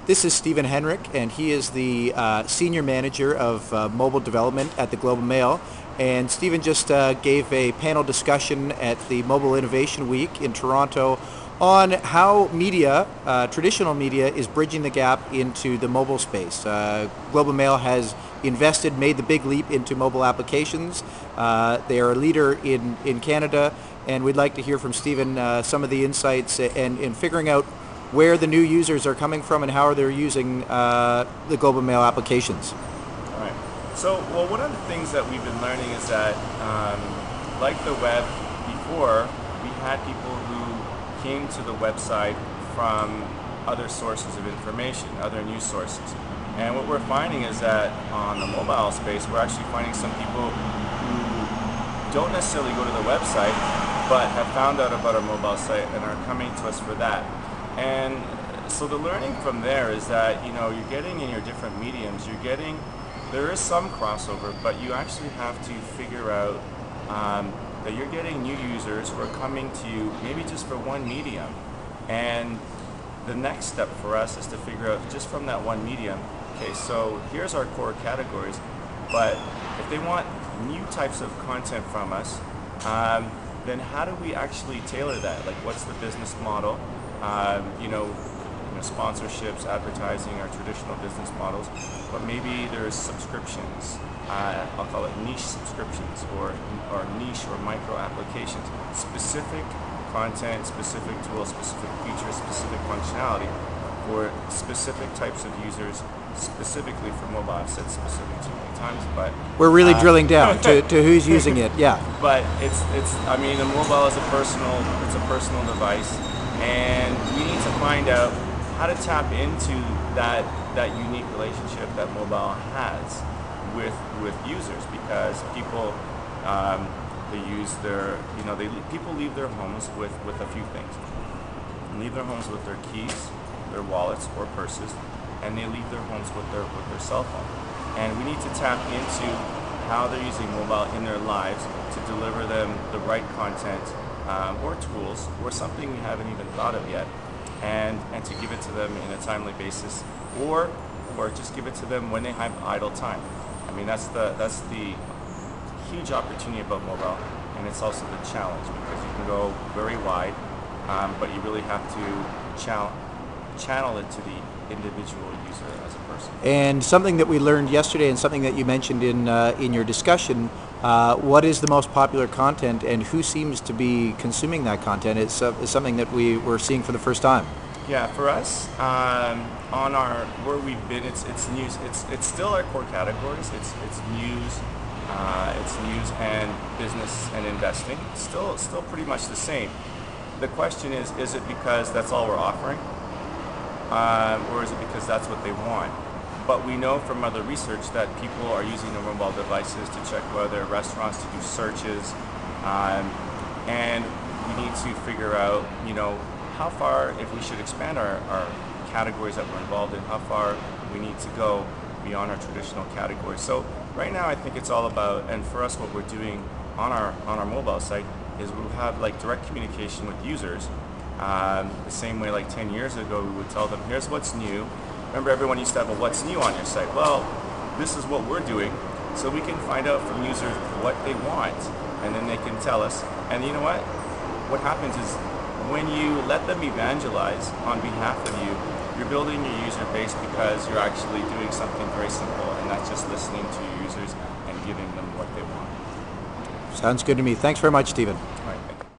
This is Stephen Henrik, and he is the Senior Manager of Mobile Development at the Globe and Mail. And Stephen just gave a panel discussion at the Mobile Innovation Week in Toronto on how media, traditional media, is bridging the gap into the mobile space. Globe and Mail has invested, made the big leap into mobile applications. They are a leader in Canada, and we'd like to hear from Stephen some of the insights and figuring out where the new users are coming from and how they're using the Globe and Mail applications. All right. So, well, one of the things that we've been learning is that, like the web before, we had people who came to the website from other sources of information, other news sources. And what we're finding is that on the mobile space, we're actually finding some people who don't necessarily go to the website, but have found out about our mobile site and are coming to us for that. And so the learning from there is that, you're getting in your different mediums, there is some crossover, but you actually have to figure out that you're getting new users who are coming to you maybe just for one medium. And the next step for us is to figure out just from that one medium, okay, so here's our core categories, but if they want new types of content from us, then how do we actually tailor that? Like, what's the business model? Sponsorships, advertising are traditional business models, but maybe there's subscriptions. I'll call it niche subscriptions or niche or micro applications. Specific content, specific tools, specific features, specific functionality for specific types of users, specifically for mobile. I've said specific too many times, but we're really drilling down to who's using it. Yeah. But the mobile is a personal device, and we need to find out how to tap into that unique relationship that mobile has with users, because people people leave their homes with a few things. They leave their homes with their keys, their wallets or purses, and they leave their homes with their cell phone. And we need to tap into how they're using mobile in their lives to deliver them the right content or tools or something we haven't even thought of yet, and to give it to them in a timely basis, or just give it to them when they have idle time. That's the huge opportunity about mobile, and it's also the challenge, because you can go very wide, but you really have to channel it to the individual user as a person. And something that we learned yesterday, and something that you mentioned in your discussion, what is the most popular content and who seems to be consuming that content is something that we're seeing for the first time. Yeah, for us, on where we've been, it's news. It's still our core categories. It's news and business and investing. Still pretty much the same. The question is it because that's all we're offering, or is it because that's what they want? But we know from other research that people are using their mobile devices to check whether restaurants, to do searches, and we need to figure out, how far, if we should expand our categories that we're involved in, how far we need to go beyond our traditional categories. So right now, I think it's all about, and for us, what we're doing on our mobile site is we'll have direct communication with users, the same way 10 years ago we would tell them, here's what's new. Remember, everyone used to have a what's new on your site. Well, this is what we're doing, so we can find out from users what they want, and then they can tell us. And you know what? What happens is when you let them evangelize on behalf of you, you're building your user base, because you're actually doing something very simple, and that's just listening to your users and giving them what they want. Sounds good to me. Thanks very much, Stephen.